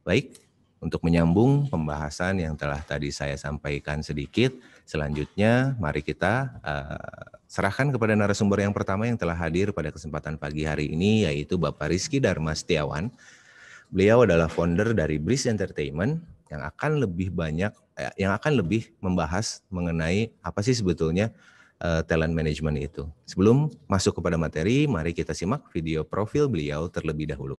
Baik, untuk menyambung pembahasan yang telah tadi saya sampaikan sedikit, selanjutnya mari kita serahkan kepada narasumber yang pertama yang telah hadir pada kesempatan pagi hari ini, yaitu Bapak Rizky Dharma Setiawan. Beliau adalah founder dari Breeze Entertainment yang akan lebih membahas mengenai apa sih sebetulnya talent management itu. Sebelum masuk kepada materi, mari kita simak video profil beliau terlebih dahulu.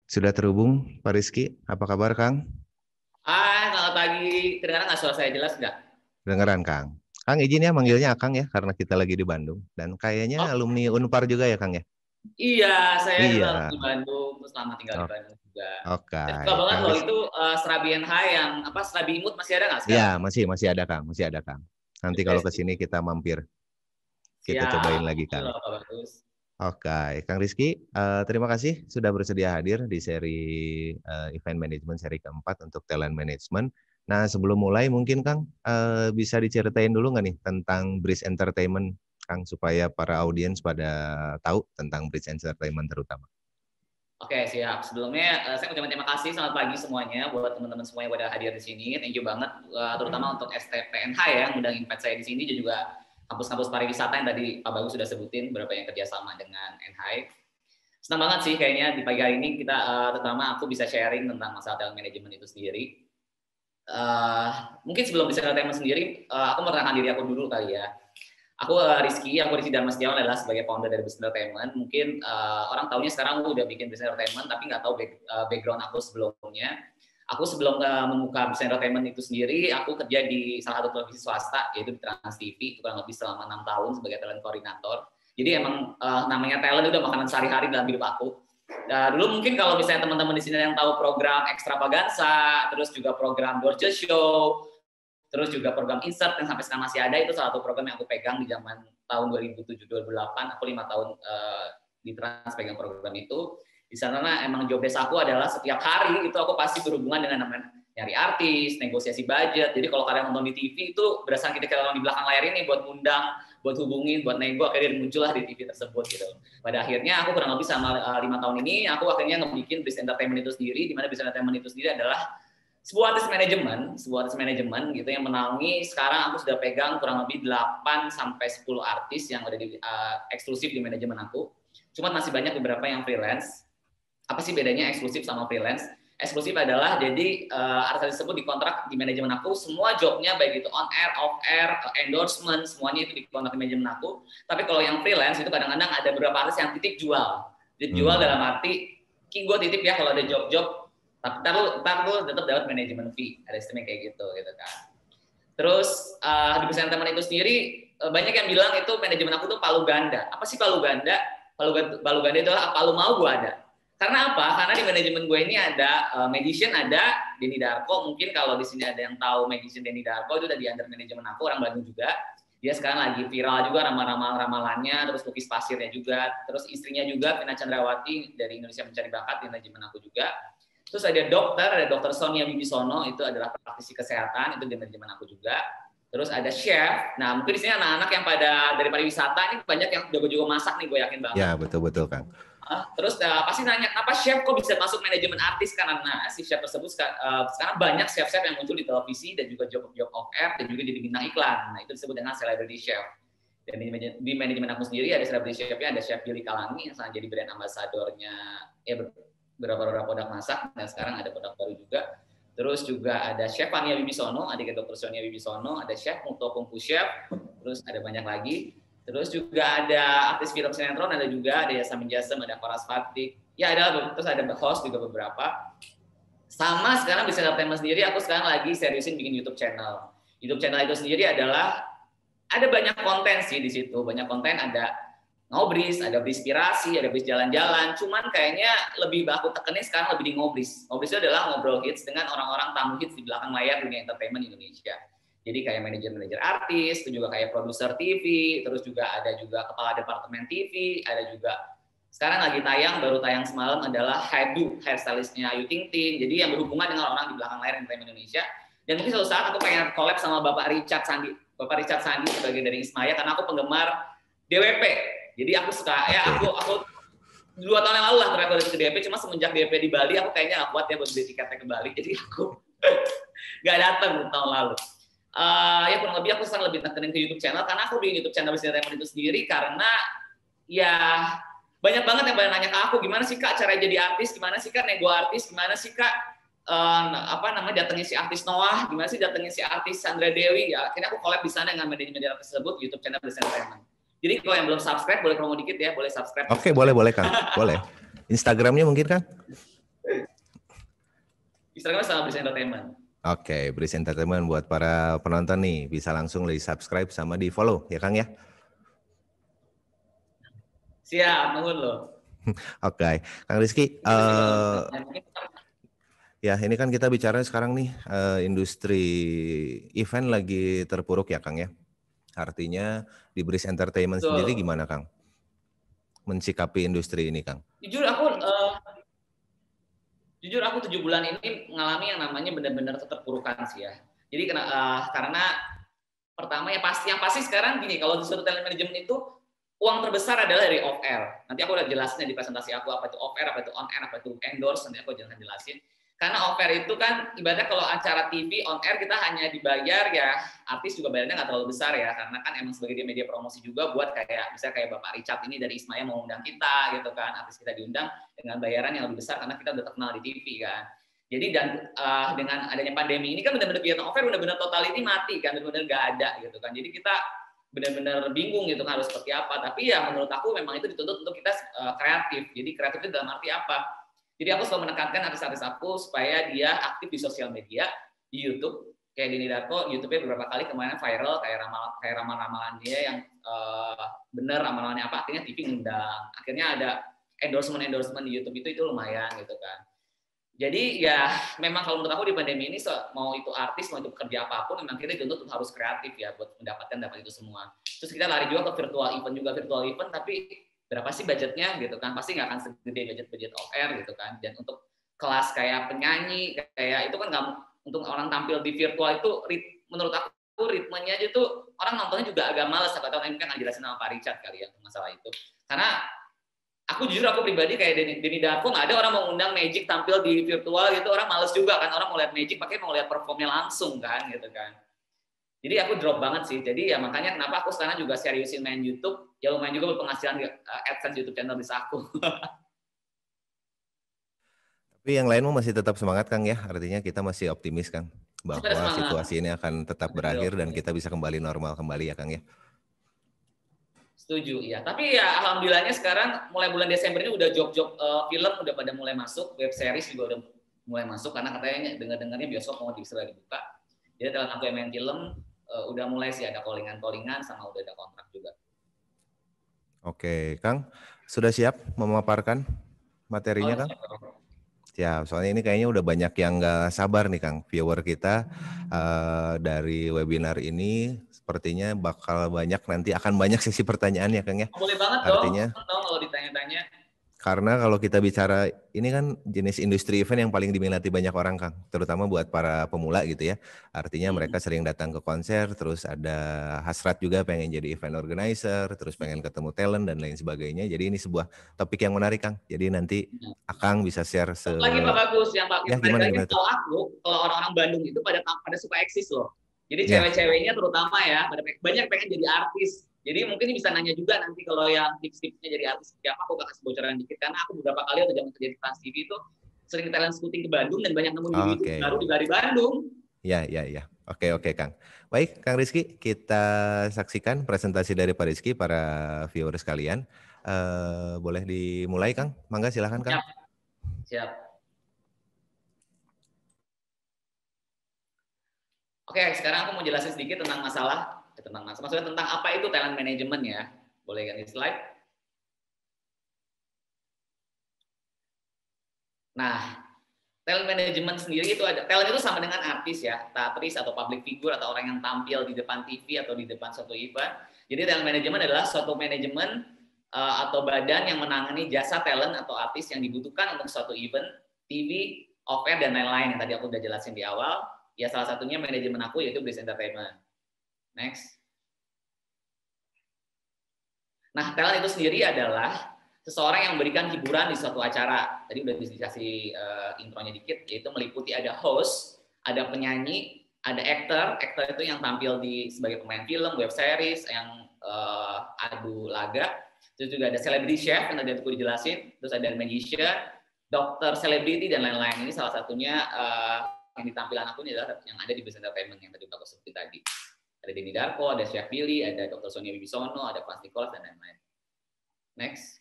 Sudah terhubung Pak Rizky, apa kabar Kang? Hai, selamat pagi. Kedengaran nggak suara saya jelas nggak? Kedengaran Kang. Kang izin ya manggilnya Akang ya, karena kita lagi di Bandung. Dan kayaknya alumni Unpar juga ya Kang ya? Iya, saya juga di Bandung, terus lama tinggal di Bandung juga. Oke. Suka banget loh itu Serabi NH yang Serabi Imut masih ada nggak Iya, sekarang? masih ada Kang. Nanti kalau ke sini kita mampir. Kita cobain lagi Kang. Bagus. Oke, Kang Rizky, terima kasih sudah bersedia hadir di seri event management seri keempat untuk talent management. Nah, sebelum mulai mungkin Kang bisa diceritain dulu nggak nih tentang Breeze Entertainment, Kang, supaya para audiens pada tahu tentang Breeze Entertainment terutama. Oke, siap. Sebelumnya saya ucapkan terima kasih, selamat pagi semuanya buat teman-teman semua yang pada hadir di sini. Thank you banget, terutama untuk STPNH ya, ngundang invite saya di sini dan juga kampus-kampus pariwisata yang tadi Pak Bagus sudah sebutin beberapa yang kerjasama dengan NHI. Senang banget sih kayaknya di pagi hari ini kita terutama aku bisa sharing tentang masalah talent management itu sendiri. Mungkin sebelum bisa talent sendiri, aku memperkenalkan diri aku dulu kali ya. Aku Rizky Dharma Setiawan adalah sebagai founder dari Breeze Entertainment. Mungkin orang taunya sekarang aku udah bikin Breeze Entertainment, tapi nggak tahu background aku sebelumnya. Aku sebelum membuka Breeze Entertainment itu sendiri, aku kerja di salah satu televisi swasta, yaitu di Trans TV, kurang lebih selama 6 tahun sebagai talent koordinator. Jadi emang namanya talent udah makanan sehari-hari dalam hidup aku. Dulu mungkin kalau misalnya teman-teman di sini yang tahu program Extravaganza, terus juga program Dorce Show, terus juga program Insert yang sampai sekarang masih ada, itu salah satu program yang aku pegang di zaman tahun 2007-2008, aku 5 tahun di Trans pegang program itu. Di sana emang job desk aku adalah setiap hari itu aku pasti berhubungan dengan namanya nyari artis, negosiasi budget. Jadi kalau kalian nonton di TV itu berdasarkan kita nonton di belakang layar ini buat undang, buat hubungin, buat nego, akhirnya muncullah di TV tersebut gitu. Pada akhirnya aku kurang lebih sama 5 tahun ini, aku akhirnya ngebikin Breeze Entertainment itu sendiri, di mana Breeze Entertainment itu sendiri adalah sebuah artis manajemen gitu yang menaungi. Sekarang aku sudah pegang kurang lebih 8 sampai 10 artis yang ada di eksklusif di manajemen aku. Cuma masih banyak beberapa yang freelance. Apa sih bedanya eksklusif sama freelance? Eksklusif adalah jadi artis tersebut dikontrak di manajemen aku, semua jobnya baik itu on air, off air, endorsement, semuanya itu dikontrak di manajemen aku. Tapi kalau yang freelance itu kadang-kadang ada beberapa artis yang titip jual. Dijual dalam arti, gue titip ya kalau ada job-job, tapi ntar lu tetap dapat manajemen fee, ada sistemnya kayak gitu kan. Terus di Breeze Entertainment itu sendiri banyak yang bilang itu manajemen aku tuh palu ganda. Apa sih palu ganda? Palu ganda itu apa lu mau gue ada. Karena apa? Karena di manajemen gue ini ada magician, ada Denny Darko. Mungkin kalau di sini ada yang tahu magician Denny Darko, itu udah di under manajemen aku, orang Bandung juga. Dia sekarang lagi viral juga ramalannya, terus lukis pasirnya juga. Terus istrinya juga Vina Chandrawati dari Indonesia Mencari Bakat di manajemen aku juga. Terus ada dokter Sonia Bibisono, itu adalah praktisi kesehatan, itu di manajemen aku juga. Terus ada chef. Nah, mungkin di sini anak-anak yang dari pariwisata ini banyak yang jago-jago masak nih, gue yakin banget. Ya, betul-betul, Kang. Terus pasti nanya, apa chef kok bisa masuk manajemen artis? Karena si chef tersebut sekarang banyak chef-chef yang muncul di televisi dan juga job off air dan juga jadi bintang iklan. Nah, itu disebut dengan celebrity chef. Dan di manajemen aku sendiri ada celebrity chef-nya, ada chef Billy Kalangi yang sekarang jadi brand ambassador-nya beberapa produk masak, dan sekarang ada produk baru juga. Terus juga ada chef Fania Wibisono, adik Dr. Sonia Wibisono, ada chef Muto Kungfu Chef, terus ada banyak lagi. Terus juga ada artis film sinetron, ada juga, ada Yasamin Jasem, ada Faras Fatik. Ya ada, terus ada host juga beberapa. Sama sekarang bisa Entertainment sendiri, aku sekarang lagi seriusin bikin YouTube channel. YouTube channel itu sendiri adalah, ada banyak konten sih di situ. Banyak konten, ada ngobris, ada berinspirasi, ada bis jalan-jalan. Cuman kayaknya lebih aku tekenin sekarang lebih di ngobris. Ngobris itu adalah ngobrol hits dengan orang-orang tamu hits di belakang layar dunia entertainment Indonesia. Jadi kayak manajer-manajer artis, itu juga kayak produser TV, terus juga ada juga kepala departemen TV, ada juga sekarang lagi baru tayang semalam adalah hairstylistnya Ayu Ting Ting. Jadi yang berhubungan dengan orang di belakang layar entertainment Indonesia. Dan mungkin suatu saat aku pengen collab sama Bapak Richard Sandi sebagai dari Ismaya karena aku penggemar DWP. Jadi aku suka, aku 2 tahun yang lalu lah terakhir ke DWP, cuma semenjak DWP di Bali aku kayaknya nggak kuat ya buat beli tiketnya ke Bali, jadi aku nggak datang tahun lalu. Ya kurang lebih aku sekarang lebih tekenin ke YouTube channel karena aku bikin YouTube channel Business Entertainment itu sendiri karena ya banyak banget yang pada nanya ke aku, gimana sih Kak cara jadi artis, gimana sih Kak nego artis, gimana sih Kak datengin si artis Noah, gimana sih datengin si artis Sandra Dewi. Ya akhirnya aku collab di sana dengan manajemen tersebut, YouTube channel Business Entertainment. Jadi kalau yang belum subscribe boleh promo dikit ya, boleh subscribe. Oke, boleh Kang, boleh. Instagramnya mungkin Kang? Instagramnya sama Business Entertainment. Oke, Bris Entertainment buat para penonton nih bisa langsung di subscribe sama di follow ya Kang ya. Siap, nuhun loh. Oke, Kang Rizky. Ya ini kan kita bicara sekarang nih industri event lagi terpuruk ya Kang ya. Artinya di Bris Entertainment sendiri gimana Kang? Mensikapi industri ini Kang? Jujur aku 7 bulan ini mengalami yang namanya benar-benar keterpurukan sih ya. Jadi karena pertama yang pasti sekarang gini, kalau di suatu talent management itu uang terbesar adalah dari off air. Nanti aku udah jelasin di presentasi aku apa itu off air, apa itu on air, apa itu endorse, nanti aku akan jelasin. Karena off air itu kan ibaratnya kalau acara TV on air kita hanya dibayar ya, artis juga bayarnya nggak terlalu besar ya, karena kan emang sebagai media promosi juga buat misalnya kayak Bapak Richard ini dari Ismaya mau undang kita gitu kan, artis kita diundang dengan bayaran yang lebih besar karena kita udah terkenal di TV kan. Jadi dengan adanya pandemi ini kan benar-benar kegiatan off air benar-benar totality mati kan, benar-benar nggak ada gitu kan. Jadi kita benar-benar bingung gitu kan harus seperti apa. Tapi ya menurut aku memang itu dituntut untuk kita kreatif. Jadi kreatif itu dalam arti apa? Jadi aku selalu menekankan artis-artis aku supaya dia aktif di sosial media, di YouTube. Kayak Denny Darko, YouTube-nya beberapa kali kemarin viral, kayak ramalan-ramalan dia yang benar ramalannya apa, akhirnya TV ngundang. Akhirnya ada endorsement di YouTube itu lumayan gitu kan. Jadi ya memang kalau menurut aku di pandemi ini mau itu artis, mau itu pekerja apapun, memang kita dituntut harus kreatif ya buat dapat itu semua. Terus kita lari juga ke virtual event, tapi berapa sih budgetnya gitu kan, pasti nggak akan segede budget off air gitu kan. Dan untuk kelas kayak penyanyi kayak itu kan nggak, untuk orang tampil di virtual itu menurut aku ritmenya aja tuh orang nontonnya juga agak males. Atau mungkin nggak jelasin sama Pak Richard kali ya masalah itu, karena aku pribadi kayak Denny Darko nggak ada orang mau undang Magic tampil di virtual gitu, orang males juga kan, orang mau lihat Magic mau lihat performnya langsung kan gitu kan. Jadi aku drop banget sih. Jadi ya makanya kenapa aku sekarang juga seriusin main YouTube. Ya lumayan juga berpenghasilan AdSense YouTube channel bisa aku. Tapi yang lainmu masih tetap semangat Kang ya. Artinya kita masih optimis Kang bahwa situasi ini akan tetap berakhir dan kita bisa kembali normal kembali ya Kang ya. Setuju ya. Tapi ya alhamdulillahnya sekarang mulai bulan Desember ini udah job-job film udah pada mulai masuk, web series juga udah mulai masuk karena katanya dengar-dengarnya bioskop mau segera dibuka. Jadi dalam aku yang main film udah mulai sih ada callingan sama udah ada kontrak juga. Oke, Kang, sudah siap memaparkan materinya, Kang? Siap, soalnya ini kayaknya udah banyak yang nggak sabar nih, Kang. Viewer kita dari webinar ini sepertinya bakal banyak, nanti akan banyak sesi pertanyaan ya, Kang ya? Boleh banget. Artinya, dong kalau ditanya-tanya. Karena kalau kita bicara ini kan jenis industri event yang paling diminati banyak orang, Kang, terutama buat para pemula gitu ya. Artinya mereka sering datang ke konser, terus ada hasrat juga pengen jadi event organizer, terus pengen ketemu talent dan lain sebagainya. Jadi ini sebuah topik yang menarik, Kang. Jadi nanti Akang bisa share Lagi Pak Bagus, yang ya menarik gimana lagi gimana tuh? kalau aku, kalau orang-orang Bandung itu pada suka eksis loh. Jadi Ya, cewek-ceweknya terutama ya, banyak pengen jadi artis. Jadi mungkin bisa nanya juga nanti kalau yang tips-tipsnya jadi artis seperti apa, aku kasih bocoran dikit. Karena aku beberapa kali waktu zaman kerja di Trans TV itu sering talent scouting ke Bandung dan banyak nemu ibu-ibu baru oke. dari Bandung. Ya, ya, ya. Oke, oke, Kang. Baik, Kang Rizky, kita saksikan presentasi dari Pak Rizky, para viewers sekalian. Boleh dimulai, Kang? Mangga, silahkan, Kang. Siap, siap. Oke, sekarang aku mau jelasin sedikit tentang maksudnya tentang apa itu talent management ya. Boleh ganti slide? Nah, talent management sendiri itu ada, talent itu sama dengan artis ya, aktris atau public figure atau orang yang tampil di depan TV atau di depan suatu event. Jadi talent management adalah suatu manajemen atau badan yang menangani jasa talent atau artis yang dibutuhkan untuk suatu event, TV, off-air, dan lain-lain yang tadi aku udah jelasin di awal. Ya salah satunya manajemen aku yaitu Bliss Entertainment. Next. Nah, talent itu sendiri adalah seseorang yang memberikan hiburan di suatu acara. Tadi udah dikasih intronya dikit, yaitu meliputi ada host, ada penyanyi, ada aktor. Aktor itu yang tampil sebagai pemain film, web series, yang adu laga. Terus juga ada celebrity chef yang tadi aku dijelasin. Terus ada magician, dokter selebriti, dan lain-lain. Ini salah satunya yang di tampilan aku ini adalah yang ada di Bliss Entertainment yang tadi aku sebutin tadi. Ada Denny Darko, ada Chef Billy, ada Dr. Sonia Wibisono, ada Plastic Nicholas, dan lain-lain. Next.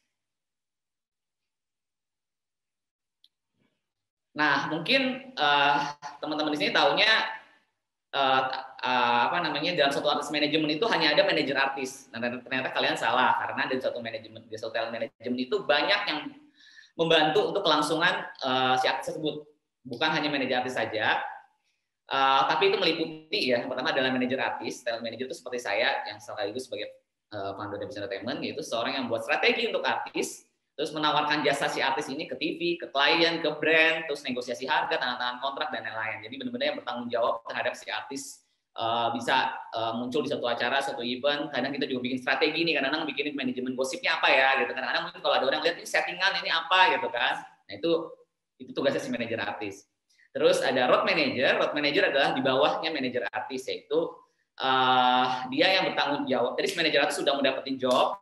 Nah, mungkin teman-teman di sini taunya apa namanya, dalam satu artis manajemen itu hanya ada manajer artis. Nah, ternyata kalian salah, karena di satu manajemen, di satu talent manajemen itu banyak yang membantu untuk kelangsungan si artis tersebut. Bukan hanya manajer artis saja, tapi itu meliputi ya. Pertama adalah manajer artis. Talent manager itu seperti saya yang sekaligus sebagai founder dari Bliss Entertainment, yaitu seorang yang buat strategi untuk artis, terus menawarkan jasa si artis ini ke TV, ke klien, ke brand, terus negosiasi harga, tanda tangan kontrak, dan lain-lain. Jadi benar-benar yang bertanggung jawab terhadap si artis bisa muncul di satu acara, satu event. Kadang kita juga bikin strategi nih, kadang-kadang bikin manajemen gosipnya apa ya, gitu. Kadang-kadang mungkin kalau ada orang lihat ini settingan ini apa, gitu kan. Nah itu tugasnya si manajer artis. Terus ada road manager. Road manager adalah di bawahnya manajer artis, yaitu dia yang bertanggung jawab. Jadi si manajer artis sudah mendapatkan job,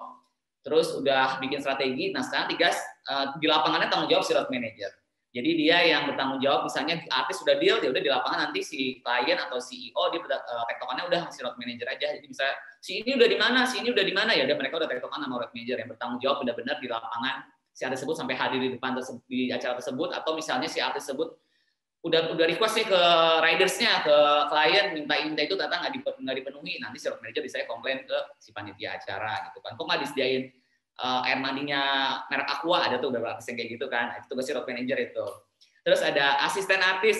terus udah bikin strategi. Nah sekarang di lapangannya tanggung jawab si road manager. Jadi dia yang bertanggung jawab, misalnya artis sudah deal, dia udah di lapangan nanti si klien atau CEO dia tektokannya udah si road manager aja. Jadi bisa si ini udah di mana, si ini udah di mana, ya udah mereka udah tektokan sama road manager yang bertanggung jawab benar-benar di lapangan si artis tersebut sampai hadir di depan di acara tersebut, atau misalnya si artis tersebut udah request nih ke ridersnya, ke klien, minta itu ternyata nggak dipenuhi, nanti si road manager bisa komplain ke si panitia acara gitu kan, kok nggak disediain air mandinya merek Aqua, ada tuh beberapa artis yang kayak gitu kan. Nah, itu tugas si road manager itu. Terus ada asisten artis.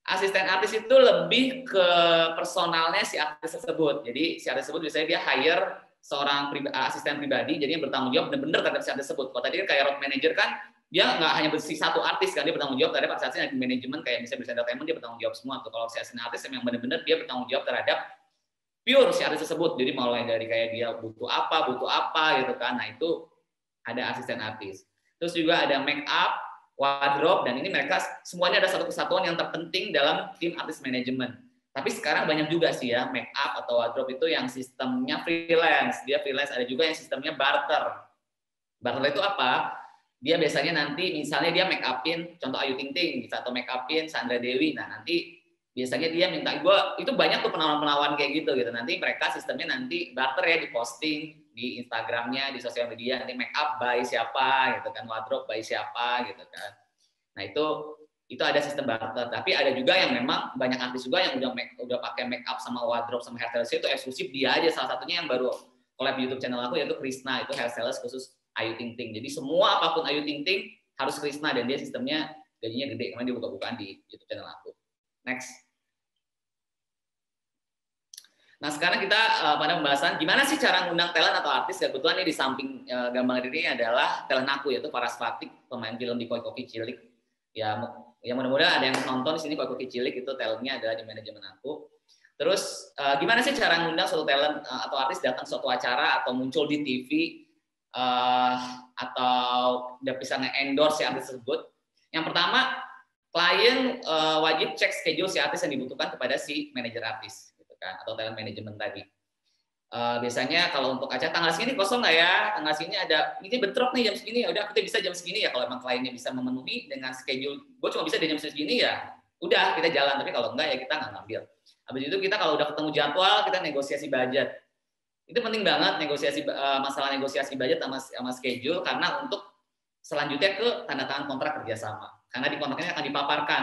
Asisten artis itu lebih ke personalnya si artis tersebut. Jadi si artis tersebut biasanya dia hire seorang asisten pribadi, jadi yang bertanggung jawab benar-benar terhadap si artis tersebut. Kalau tadi kan kayak road manager kan, dia nggak hanya bersih satu artis kan, dia bertanggung jawab terhadap asisten manajemen, kayak misalnya Bliss Entertainment, dia bertanggung jawab semua. Tuh kalau si asisten artis yang benar-benar dia bertanggung jawab terhadap pure si artis tersebut. Jadi mulai dari kayak dia butuh apa gitu kan. Nah, itu ada asisten artis. Terus juga ada make up, wardrobe, dan ini mereka semuanya ada satu kesatuan yang terpenting dalam tim artis manajemen. Tapi sekarang banyak juga sih ya make up atau wardrobe itu yang sistemnya freelance. Dia freelance, ada juga yang sistemnya barter. Barter itu apa? Dia biasanya nanti misalnya dia make upin contoh Ayu Ting Ting atau make upin Sandra Dewi. Nah, nanti biasanya dia minta itu banyak tuh penawaran-penawaran kayak gitu. Nanti mereka sistemnya nanti barter ya, di posting di Instagramnya, di sosial media, nanti make up by siapa gitu kan, wardrobe by siapa gitu kan. Nah itu ada sistem barter. Tapi ada juga yang memang banyak artis juga yang udah pakai make up sama wardrobe sama hairstylist itu eksklusif dia aja. Salah satunya yang baru collab YouTube channel aku yaitu Krisna, itu hairstylist khusus Ayu Ting Ting. Jadi semua apapun Ayu Ting Ting harus Krisna, dan dia sistemnya gajinya gede, karena dia buka-bukaan di YouTube channel aku. Next. Nah sekarang kita pada pembahasan gimana sih cara ngundang talent atau artis. Kebetulan ini di samping gambar ini adalah talent aku, yaitu Faras Fatik, pemain film di Koi Koki Cilik. Ya mudah-mudahan ada yang nonton di sini. Koi Koki Cilik itu talentnya adalah di manajemen aku. Terus gimana sih cara ngundang suatu talent atau artis datang suatu acara atau muncul di TV atau udah bisa nge-endorse si artis tersebut. Yang pertama, klien wajib cek schedule si artis yang dibutuhkan kepada si manajer artis. Kan, atau talent management tadi. Biasanya kalau untuk acara tanggal segini kosong nggak ya, tanggal segini ada, ini bentrok nih jam segini, ya udah kita bisa jam segini ya, kalau emang kliennya bisa memenuhi dengan schedule, gue cuma bisa di jam segini ya, udah kita jalan, tapi kalau enggak ya kita nggak ngambil. Habis itu kita kalau udah ketemu jadwal, kita negosiasi budget. Itu penting banget masalah negosiasi budget sama schedule, karena untuk selanjutnya ke tanda tangan kontrak kerjasama. Karena di kontraknya akan dipaparkan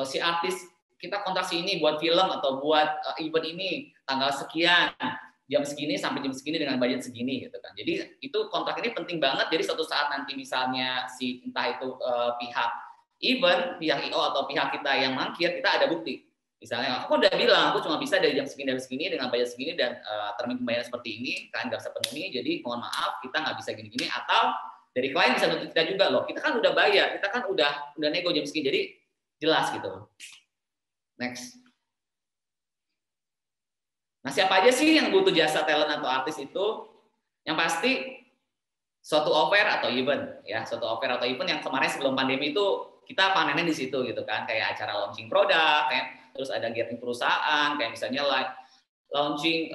si artis kita kontrak ini buat film atau buat event ini tanggal sekian, jam segini sampai jam segini dengan budget segini gitu kan. Jadi itu kontrak ini penting banget. Jadi suatu saat nanti misalnya si entah itu pihak event, pihak IO atau pihak kita yang mangkir, kita ada bukti. Misalnya aku udah bilang aku cuma bisa dari jam segini dengan budget segini dan termin pembayaran seperti ini, kalian nggak bisa penuhi, jadi mohon maaf kita nggak bisa gini-gini. Atau dari klien bisa nuntut kita juga loh, kita kan udah bayar, kita kan udah nego jam segini, jadi jelas gitu. Next. Nah, siapa aja sih yang butuh jasa talent atau artis itu? Yang pasti suatu offer atau event, ya, suatu offer atau event yang kemarin sebelum pandemi itu kita panennya di situ gitu kan, kayak acara launching produk, kayak terus ada gathering perusahaan, kayak misalnya launching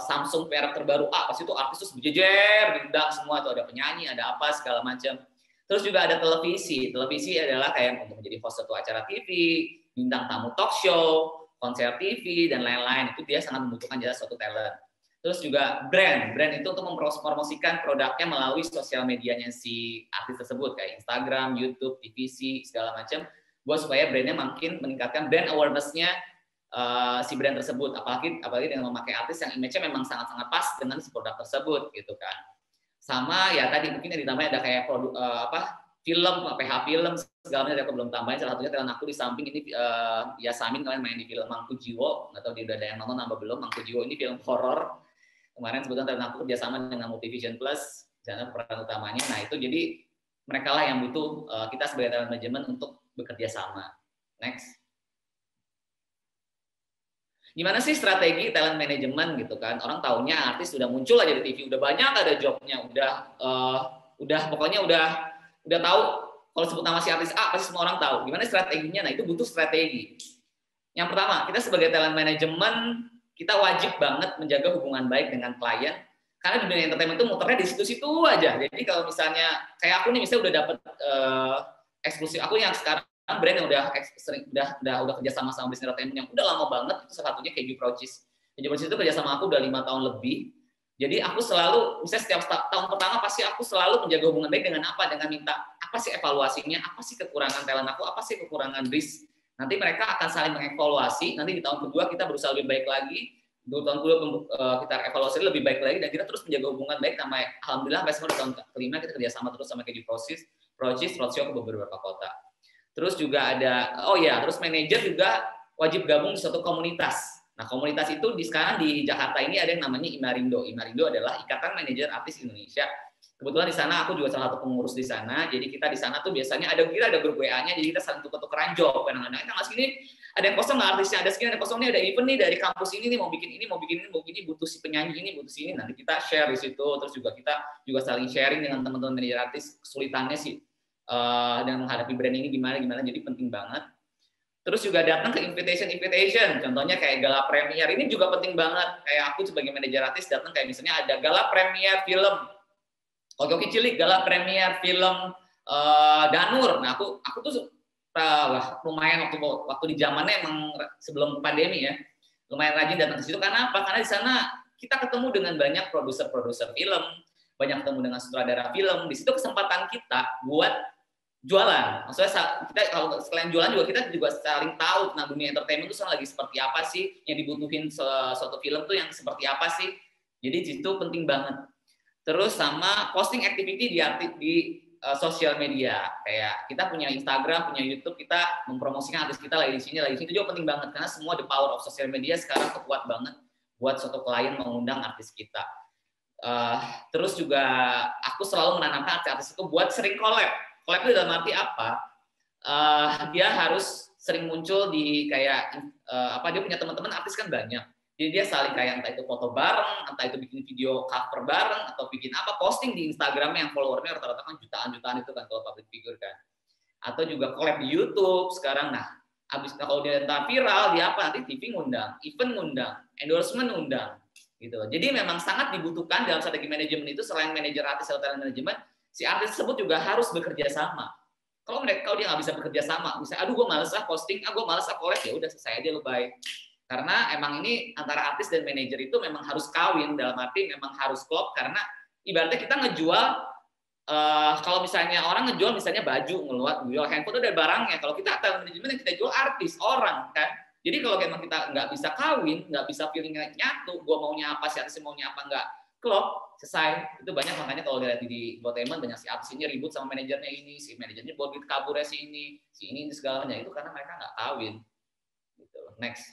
Samsung merek terbaru pasti itu artis terus berjejer, diundang semua, tuh ada penyanyi, ada apa segala macam. Terus juga ada televisi. Televisi adalah kayak untuk menjadi host satu acara TV, bintang tamu talk show, konser TV, dan lain-lain. Itu dia sangat membutuhkan jasa suatu talent. Terus juga brand itu untuk mempromosikan produknya melalui sosial medianya si artis tersebut, kayak Instagram, YouTube, TVC, segala macam, buat supaya brandnya makin meningkatkan brand awareness-nya si brand tersebut. Apalagi dengan memakai artis yang image-nya memang sangat-sangat pas dengan si produk tersebut, gitu kan. Sama ya tadi mungkin yang ditambah ada kayak produk film, PH film segala macam aku belum tambahin. Salah satunya talent aku di samping ini ya Samin kalian main di film Mangku Jiwo, nggak tahu dia udah ada yang nonton apa belum. Mangku Jiwo ini film horor. Kemarin sebetulnya talent aku kerjasama dengan Multivision Plus, jangan peran utamanya. Nah itu jadi mereka lah yang butuh kita sebagai talent management untuk bekerja sama. Next. Gimana sih strategi talent management gitu kan? Orang taunya artis sudah muncul aja di TV, udah banyak ada jobnya, udah pokoknya udah tahu kalau sebut nama si artis pasti semua orang tahu. Gimana strateginya? Nah itu butuh strategi. Yang pertama, kita sebagai talent management kita wajib banget menjaga hubungan baik dengan klien, karena di dunia entertainment itu muternya di situ-situ aja. Jadi kalau misalnya kayak aku nih misalnya udah dapat eksklusif, aku yang sekarang brand yang udah kerja sama bisnis entertainment yang udah lama banget, itu salah satunya Keju Procis. Keju Procis itu kerja sama aku udah 5 tahun lebih. Jadi aku selalu, misalnya setiap tahun pertama pasti aku selalu menjaga hubungan baik dengan apa? Dengan minta apa sih evaluasinya, apa sih kekurangan talent aku, apa sih kekurangan risk. Nanti mereka akan saling mengevaluasi. Nanti di tahun kedua kita berusaha lebih baik lagi. Di tahun kedua kita evaluasi lebih baik lagi dan kita terus menjaga hubungan baik. Sampai alhamdulillah sampai sekarang tahun kelima kita kerjasama terus sama Keju Procis roadshow ke beberapa kota. Terus juga ada, terus manajer juga wajib gabung di suatu komunitas. Nah, komunitas itu sekarang di Jakarta ini ada yang namanya Imarindo. Imarindo adalah Ikatan Manajer Artis Indonesia. Kebetulan di sana aku juga salah satu pengurus di sana. Jadi kita di sana tuh biasanya ada grup WA-nya, jadi kita saling tuker-tukeran job. Kadang-kadang tanggal segini ada yang kosong nggak artisnya, ada segini ada kosong nih, ada event nih dari kampus ini nih mau bikin ini, butuh si penyanyi ini, butuh si ini. Nanti kita share di situ. Terus juga kita juga saling sharing dengan teman-teman manajer artis kesulitannya sih dan menghadapi brand ini gimana. Jadi penting banget. Terus juga datang ke invitation, contohnya kayak gala premier ini juga penting banget. Kayak aku sebagai manajer artis datang kayak misalnya ada gala premier film Koi Koki Cilik, gala premier film Danur. Nah aku tuh lumayan waktu di zamannya emang sebelum pandemi ya, lumayan rajin datang ke situ. Karena apa? Karena di sana kita ketemu dengan banyak produser film, banyak ketemu dengan sutradara film. Di situ kesempatan kita buat jualan. Maksudnya kita kalau selain jualan juga kita juga saling tahu tentang dunia entertainment itu lagi seperti apa sih, yang dibutuhin suatu film tuh yang seperti apa sih. Jadi itu penting banget. Terus sama posting activity di sosial media. Kayak kita punya Instagram, punya YouTube, kita mempromosikan artis kita lagi di sini itu juga penting banget karena semua the power of social media sekarang kuat banget buat suatu klien mengundang artis kita. Terus juga aku selalu menanamkan artis-artis itu buat sering collab. Collab itu dalam arti apa? Dia harus sering muncul di kayak dia punya teman-teman artis kan banyak. Jadi dia saling kayak entah itu foto bareng, entah itu bikin video cover bareng, atau bikin posting di Instagram yang followernya rata-rata kan jutaan-jutaan itu kan kalau public figure kan. Atau juga collab di YouTube sekarang. Nah, kalau dia entah viral, dia nanti TV ngundang, event ngundang, endorsement ngundang. Gitu. Jadi memang sangat dibutuhkan dalam strategi manajemen itu selain manajer artis atau talent manajemen, si artis tersebut juga harus bekerja sama. Kalau dia nggak bisa bekerja sama, misalnya, aduh gue males posting, gue males collab, ya udah selesai aja lu bye. Karena emang ini antara artis dan manajer itu memang harus kawin, dalam arti memang harus klop, karena ibaratnya kita ngejual, kalau misalnya orang ngejual misalnya baju, ngejual handphone itu ada barangnya. Kalau kita talent manajemen yang kita jual artis, orang kan. Jadi kalau emang kita nggak bisa kawin, nggak bisa feelingnya nyatu, gue maunya apa, si artisnya maunya apa, nggak klop, selesai. Itu banyak, makanya kalau lihat di entertainment banyak si artis ini ribut sama manajernya ini, si manajernya buat duit kaburnya si ini segala macam. Itu karena mereka nggak kawin. Gitu. Next.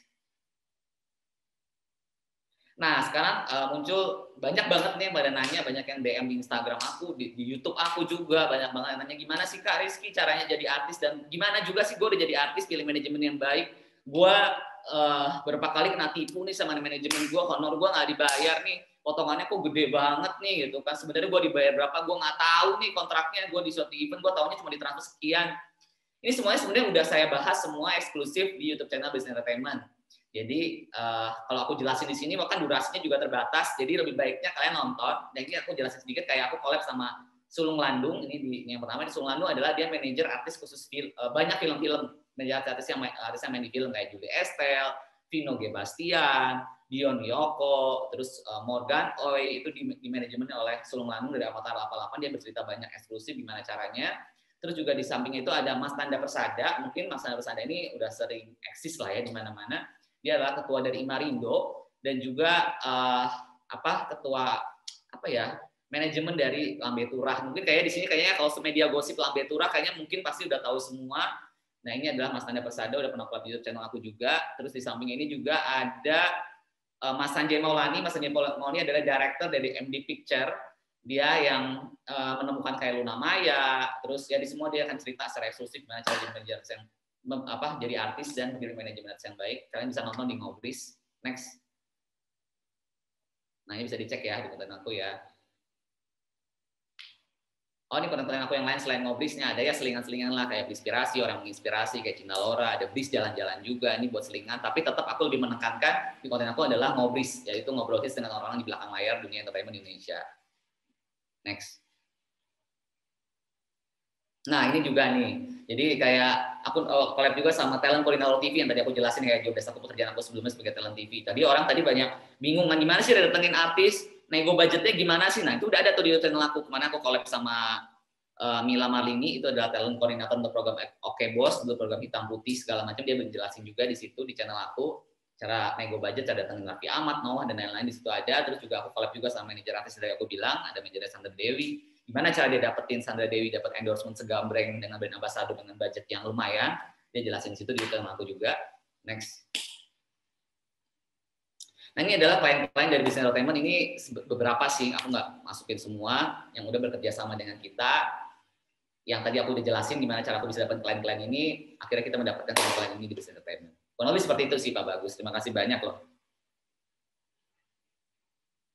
Nah sekarang muncul banyak banget nih yang pada nanya, banyak yang DM di Instagram aku, di YouTube aku juga banyak banget yang nanya, gimana sih Kak Rizky caranya jadi artis, dan gimana juga sih gue udah jadi artis, pilih manajemen yang baik. Gue berapa kali kena tipu nih sama manajemen gue, honor gue nggak dibayar nih, potongannya kok gede banget nih gitu kan. Sebenarnya gue dibayar berapa, gue nggak tahu nih kontraknya, gue di suatu event gue tahunya cuma ditransfer sekian. Ini semuanya sebenarnya udah saya bahas semua eksklusif di YouTube channel Business Entertainment. Jadi kalau aku jelasin di sini, bahkan durasinya juga terbatas, jadi lebih baiknya kalian nonton. Dan ini aku jelasin sedikit, kayak aku collab sama Sulung Landung. Ini yang pertama, di Sulung Landung adalah dia manajer artis khusus banyak film-film. Manajer artis yang main di film kayak Julie Estelle, Vino G. Bastian, Dion Yoko, terus Morgan Oy, itu di manajemennya oleh Sulung Landung dari Avatar 88. Dia bercerita banyak eksklusif gimana caranya. Terus juga di samping itu ada Mas Tanda Persada. Mungkin Mas Tanda Persada ini udah sering eksis lah ya di mana-mana. Dia adalah ketua dari Imarindo dan juga ketua manajemen dari Lambe Turah. Mungkin kayaknya di sini kayaknya kalau media gosip Lambe Turah kayaknya mungkin pasti udah tahu semua. Nah, ini adalah Mas Tanda Persada, udah pernah collab YouTube channel aku juga. Terus di samping ini juga ada Mas Sanjay Maulani. Mas Sanjay Maulani adalah director dari MD Picture. Dia yang menemukan kayak Luna Maya. Terus ya di semua dia akan cerita secara eksklusif gimana cara jadi manajer yang jadi artis dan menjadi manajemen artis yang baik. Kalian bisa nonton di Ngobris. Next. Nah, ini bisa dicek ya di konten aku ya. Oh, ini konten-konten aku yang lain selain Ngobrisnya ada ya selingan-selingan lah, kayak inspirasi, orang menginspirasi kayak Cinta Laura, ada Bris jalan-jalan juga, ini buat selingan. Tapi tetap aku lebih menekankan di konten aku adalah Ngobris, yaitu ngobrol dengan orang-orang di belakang layar dunia entertainment Indonesia. Next. Nah, ini juga nih. Jadi kayak aku collab juga sama Talent Koordinator TV yang tadi aku jelasin kayak jobdesk aku, pekerjaan aku sebelumnya sebagai talent TV. Tadi orang banyak bingung kan gimana sih datengin artis, nego budgetnya gimana sih? Nah, itu udah ada tuh di channel aku. Kemana aku collab sama Mila Marlini, itu adalah talent koordinator untuk program Oke Bos, untuk program Hitam Putih segala macam, dia menjelasin juga di situ di channel aku cara nego budget, cara datengin Raffi Ahmad, Noah dan lain-lain di situ ada. Terus juga aku collab juga sama manajer artis dari aku bilang, ada manajer Sandra Dewi. Gimana cara dia dapetin Sandra Dewi dapat endorsement segambreng dengan brand ambassador dengan budget yang lumayan, dia jelasin di situ di channel aku juga. Next. Nah, ini adalah klien-klien dari Business Entertainment. Ini beberapa sih, aku nggak masukin semua, yang udah bekerja sama dengan kita. Yang tadi aku udah jelasin gimana cara aku bisa dapat klien-klien ini, akhirnya kita mendapatkan klien-klien ini di Business Entertainment. Kurang lebih seperti itu sih Pak Bagus. Terima kasih banyak loh.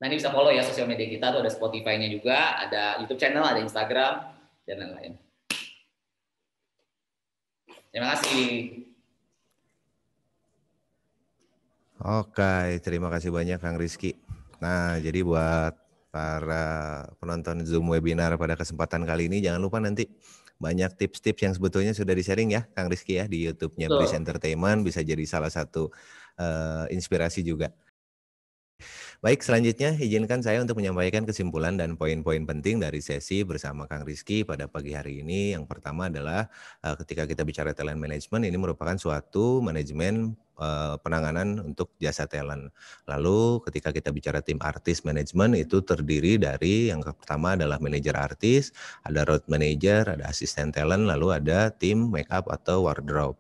Nah, ini bisa follow ya sosial media kita, tuh ada Spotify-nya juga, ada YouTube channel, ada Instagram, dan lain-lain. Terima kasih. Oke, terima kasih banyak Kang Rizky. Nah, jadi buat para penonton Zoom webinar pada kesempatan kali ini, jangan lupa nanti banyak tips-tips yang sebetulnya sudah di-sharing ya Kang Rizky ya di YouTube-nya Bris Entertainment, bisa jadi salah satu inspirasi juga. Baik, selanjutnya izinkan saya untuk menyampaikan kesimpulan dan poin-poin penting dari sesi bersama Kang Rizky pada pagi hari ini. Yang pertama adalah ketika kita bicara talent management, ini merupakan suatu manajemen penanganan untuk jasa talent. Lalu ketika kita bicara tim artis management, itu terdiri dari yang pertama adalah manajer artis, ada road manager, ada asisten talent, lalu ada tim makeup atau wardrobe.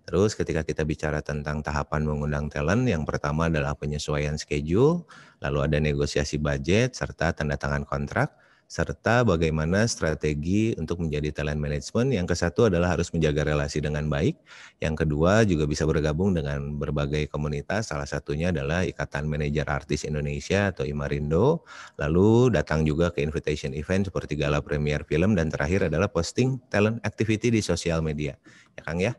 Terus ketika kita bicara tentang tahapan mengundang talent, yang pertama adalah penyesuaian schedule, lalu ada negosiasi budget, serta tanda tangan kontrak, serta bagaimana strategi untuk menjadi talent management. Yang kesatu adalah harus menjaga relasi dengan baik. Yang kedua juga bisa bergabung dengan berbagai komunitas, salah satunya adalah Ikatan Manajer Artis Indonesia atau IMARINDO. Lalu datang juga ke invitation event seperti gala premier film, dan terakhir adalah posting talent activity di sosial media. Ya Kang ya.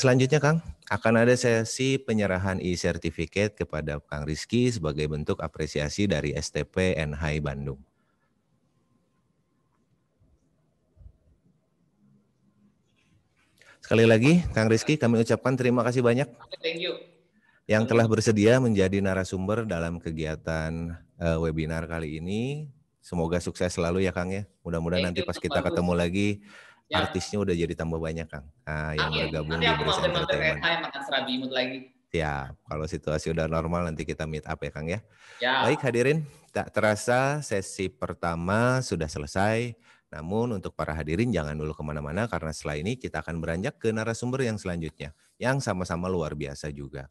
Selanjutnya Kang, akan ada sesi penyerahan e-certificate kepada Kang Rizky sebagai bentuk apresiasi dari STP NHI Bandung. Sekali lagi, Kang Rizky, kami ucapkan terima kasih banyak. Thank you. Yang telah bersedia menjadi narasumber dalam kegiatan webinar kali ini. Semoga sukses selalu ya Kang ya. Mudah-mudahan nanti pas kita ketemu lagi, artisnya udah jadi tambah banyak Kang. Yang bergabung di Bris Entertainment. Makan serabi imut lagi. Ya, kalau situasi udah normal nanti kita meet up ya Kang ya. Baik hadirin, tak terasa sesi pertama sudah selesai. Namun untuk para hadirin jangan dulu kemana-mana karena setelah ini kita akan beranjak ke narasumber yang selanjutnya. Yang sama-sama luar biasa juga.